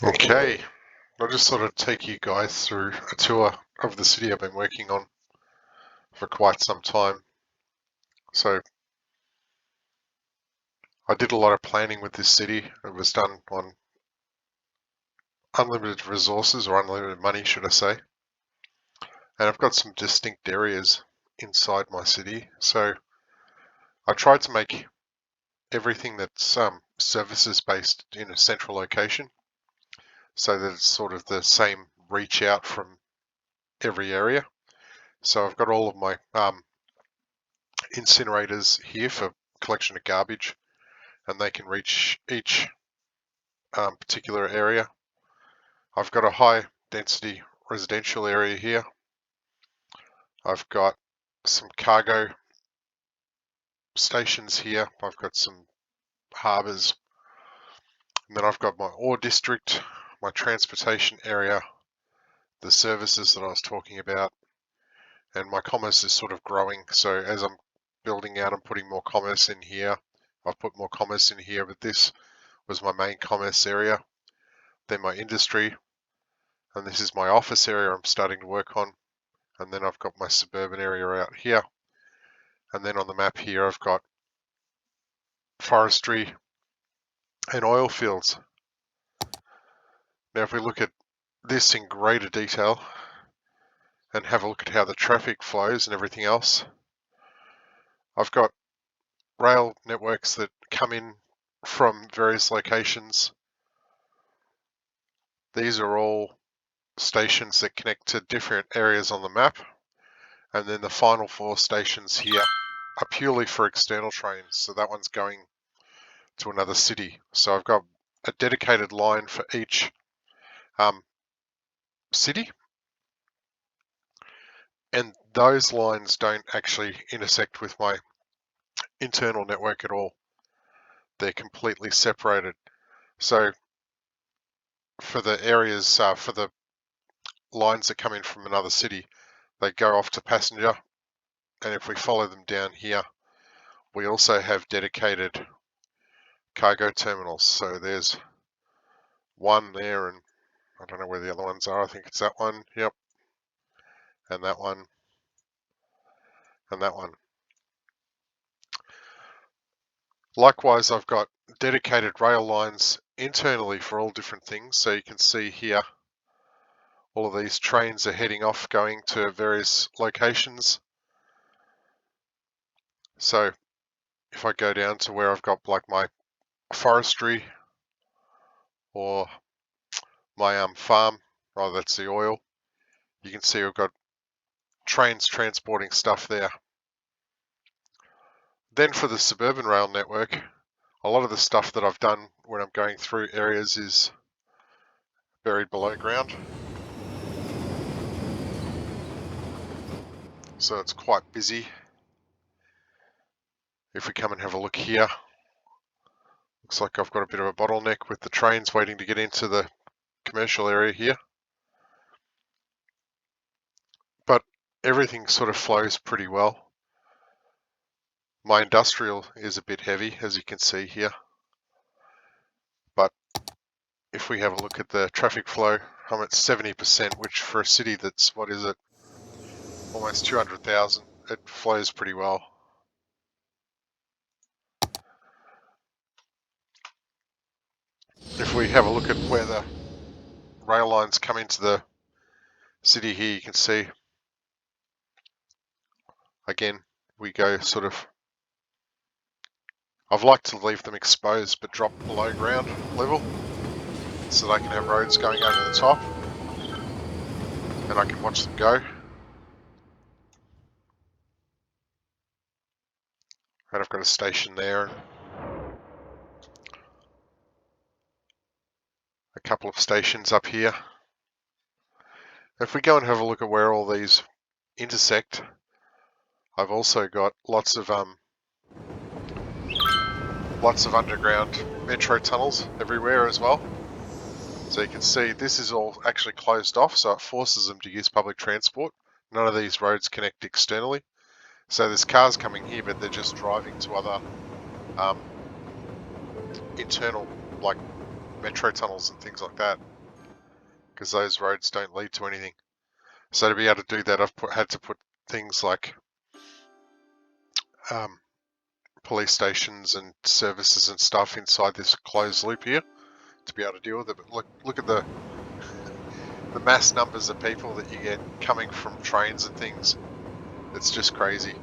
Okay, I just thought I'd take you guys through a tour of the city I've been working on for quite some time. So I did a lot of planning with this city. It was done on unlimited resources, or unlimited money, should I say. And I've got some distinct areas inside my city. So I tried to make everything that's services based in a central location so that it's sort of the same reach out from every area. So I've got all of my incinerators here for collection of garbage, and they can reach each particular area. I've got a high density residential area here. I've got some cargo stations here. I've got some harbours. And then I've got my ore district, my transportation area, the services that I was talking about, and my commerce is sort of growing. So as I'm building out, I'm putting more commerce in here. I've put more commerce in here, but this was my main commerce area. Then my industry, and this is my office area I'm starting to work on. And then I've got my suburban area out here. And then on the map here, I've got forestry and oil fields. Now, if we look at this in greater detail and have a look at how the traffic flows and everything else, I've got rail networks that come in from various locations. These are all stations that connect to different areas on the map. And then the final 4 stations here are purely for external trains. So that one's going to another city. So I've got a dedicated line for each city, and those lines don't actually intersect with my internal network at all. They're completely separated. So for the areas, for the lines that come in from another city, they go off to passenger, and if we follow them down here, we also have dedicated cargo terminals. So there's one there, and I don't know where the other ones are. I think it's that one, yep, and that one, and that one. Likewise, I've got dedicated rail lines internally for all different things. So you can see here, all of these trains are heading off going to various locations. So if I go down to where I've got like my forestry or my farm, oh, that's the oil, you can see I've got trains transporting stuff there. Then for the suburban rail network, a lot of the stuff that I've done when I'm going through areas is buried below ground. So it's quite busy. If we come and have a look here, looks like I've got a bit of a bottleneck with the trains waiting to get into the commercial area here. But everything sort of flows pretty well. My industrial is a bit heavy, as you can see here. But if we have a look at the traffic flow, I'm at 70%, which for a city that's, what is it, almost 200,000, it flows pretty well. If we have a look at where the rail lines come into the city here, you can see, again, we go sort of, I've liked to leave them exposed but drop below ground level so they can have roads going over the top and I can watch them go. And I've got a station there and a couple of stations up here. If we go and have a look at where all these intersect, I've also got lots of underground metro tunnels everywhere as well. So you can see this is all actually closed off, so it forces them to use public transport. None of these roads connect externally. So there's cars coming here, but they're just driving to other internal, like metro tunnels and things like that, because those roads don't lead to anything. So to be able to do that, I've had to put things like police stations and services and stuff inside this closed loop here to be able to deal with it. But look at the mass numbers of people that you get coming from trains and things. It's just crazy.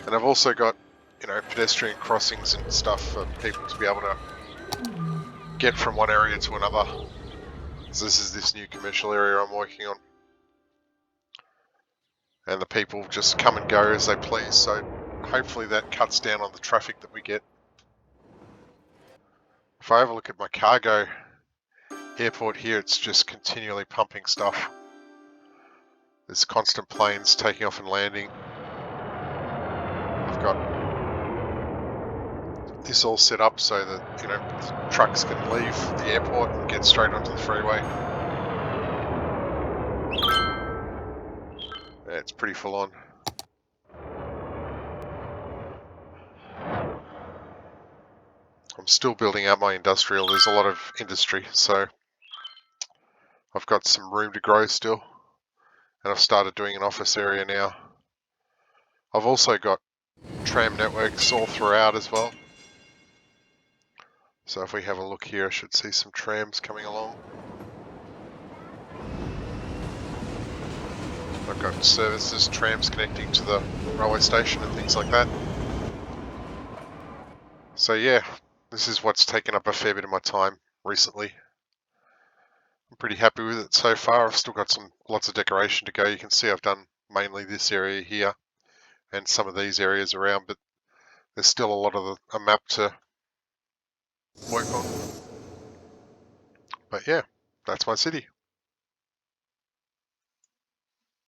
And I've also got, pedestrian crossings and stuff for people to be able to get from one area to another. So this is this new commercial area I'm working on. And the people just come and go as they please, so hopefully that cuts down on the traffic that we get. If I have a look at my cargo airport here, it's just continually pumping stuff. There's constant planes taking off and landing. I've got this all set up so that, trucks can leave the airport and get straight onto the freeway. Yeah, it's pretty full on. I'm still building out my industrial. There's a lot of industry, so I've got some room to grow still. And I've started doing an office area now. I've also got tram networks all throughout as well. So if we have a look here, I should see some trams coming along. I've got services, trams connecting to the railway station and things like that. So yeah, this is what's taken up a fair bit of my time recently. I'm pretty happy with it so far. I've still got lots of decoration to go. You can see I've done mainly this area here and some of these areas around, but there's still a lot of a map to work on. But yeah, that's my city.